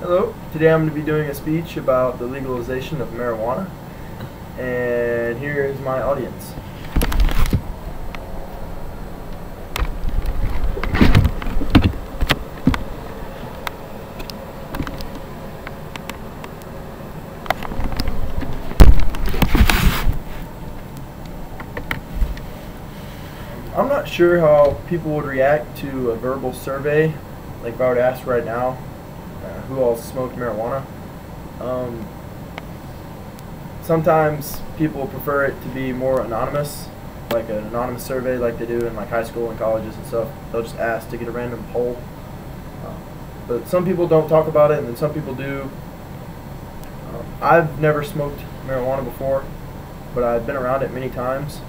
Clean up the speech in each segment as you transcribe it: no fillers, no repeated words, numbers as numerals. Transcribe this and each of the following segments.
Hello, today I'm going to be doing a speech about the legalization of marijuana, and here is my audience. I'm not sure how people would react to a verbal survey, like if I were to ask right now who all smoked marijuana. Sometimes people prefer it to be more anonymous, like an anonymous survey like they do in like high school and colleges and stuff. They'll just ask to get a random poll. But some people don't talk about it, and then some people do. I've never smoked marijuana before, but I've been around it many times.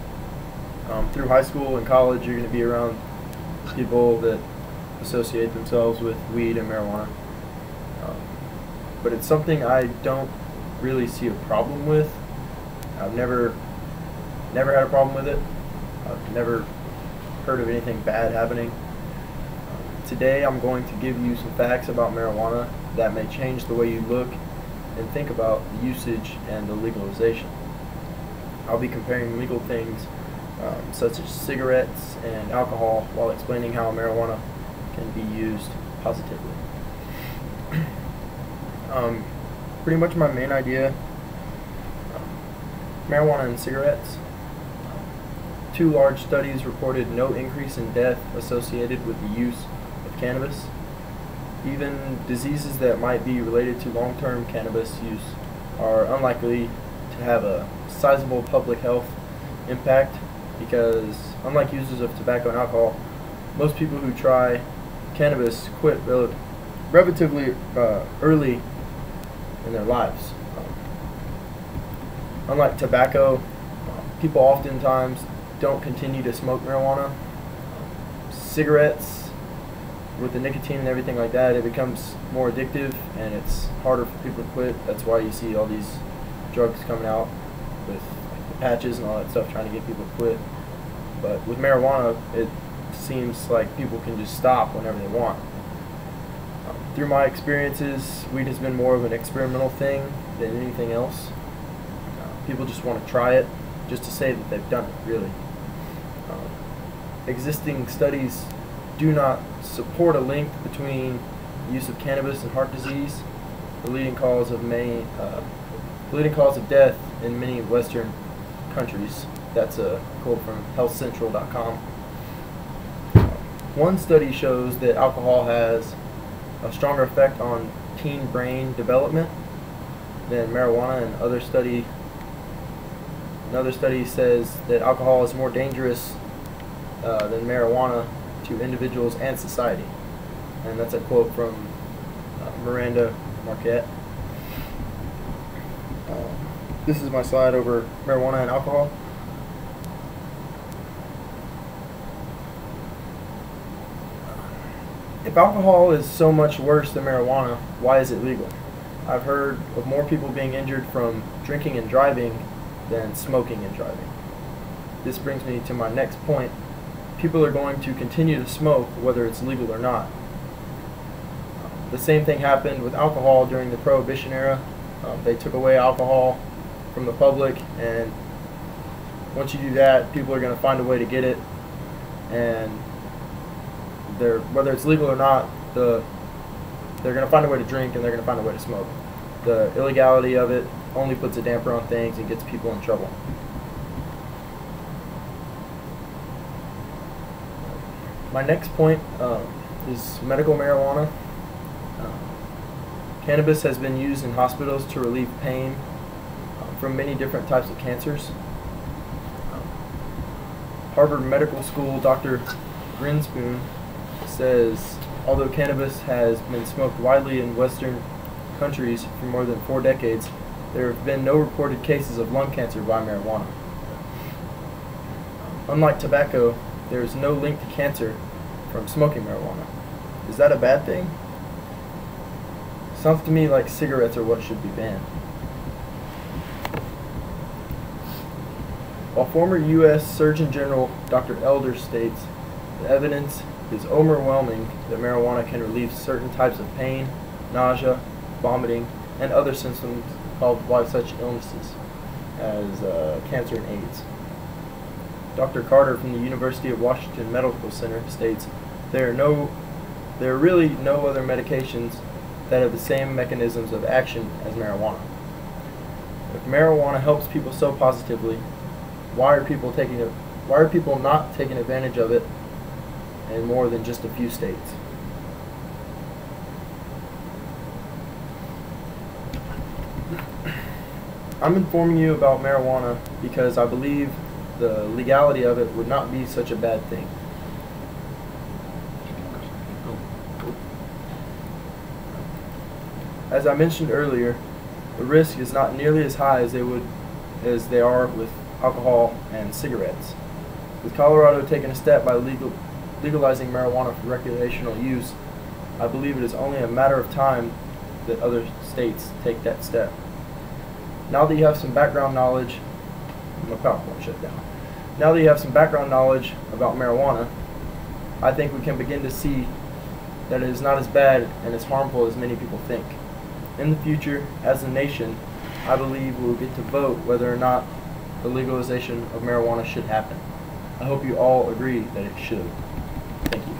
Through high school and college, you're going to be around people that associate themselves with weed and marijuana. But it's something I don't really see a problem with. I've never had a problem with it. I've never heard of anything bad happening. Today I'm going to give you some facts about marijuana that may change the way you look and think about the usage and the legalization. I'll be comparing legal things such as cigarettes and alcohol while explaining how marijuana can be used positively. Pretty much my main idea, marijuana and cigarettes. Two large studies reported no increase in death associated with the use of cannabis. Even diseases that might be related to long-term cannabis use are unlikely to have a sizable public health impact, because unlike users of tobacco and alcohol, most people who try cannabis quit relatively early in their lives. Unlike tobacco, people oftentimes don't continue to smoke marijuana. Cigarettes, with the nicotine and everything like that, it becomes more addictive and it's harder for people to quit. That's why you see all these drugs coming out with the patches and all that stuff trying to get people to quit. But with marijuana, it seems like people can just stop whenever they want. Through my experiences, weed has been more of an experimental thing than anything else. People just want to try it just to say that they've done it, really. Existing studies do not support a link between the use of cannabis and heart disease, the leading cause of death in many Western countries. That's a quote from healthcentral.com. One study shows that alcohol has a stronger effect on teen brain development than marijuana, and another study says that alcohol is more dangerous than marijuana to individuals and society. And that's a quote from Miranda Marquette. This is my slide over marijuana and alcohol. If alcohol is so much worse than marijuana, why is it legal? I've heard of more people being injured from drinking and driving than smoking and driving. This brings me to my next point. People are going to continue to smoke whether it's legal or not. The same thing happened with alcohol during the Prohibition era. They took away alcohol from the public, and once you do that, people are going to find a way to get it, and whether it's legal or not, they're going to find a way to drink, and they're going to find a way to smoke. The illegality of it only puts a damper on things and gets people in trouble. My next point is medical marijuana. Cannabis has been used in hospitals to relieve pain from many different types of cancers. Harvard Medical School Dr. Grinspoon says, although cannabis has been smoked widely in Western countries for more than 4 decades, there have been no reported cases of lung cancer by marijuana. Unlike tobacco, there is no link to cancer from smoking marijuana. Is that a bad thing? Sounds to me like cigarettes are what should be banned. While former U.S. Surgeon General Dr. Elder states the evidence It is overwhelming that marijuana can relieve certain types of pain, nausea, vomiting, and other symptoms caused by such illnesses as cancer and AIDS. Dr. Carter from the University of Washington Medical Center states, there are really no other medications that have the same mechanisms of action as marijuana. If marijuana helps people so positively, why are people not taking advantage of it in more than just a few states? I'm informing you about marijuana because I believe the legality of it would not be such a bad thing. As I mentioned earlier, the risk is not nearly as high as they are with alcohol and cigarettes. With Colorado taking a step by legalizing marijuana for recreational use, I believe it is only a matter of time that other states take that step. Now that you have some background knowledge, my PowerPoint shut down. Now that you have some background knowledge about marijuana, I think we can begin to see that it is not as bad and as harmful as many people think. In the future, as a nation, I believe we will get to vote whether or not the legalization of marijuana should happen. I hope you all agree that it should. Thank you.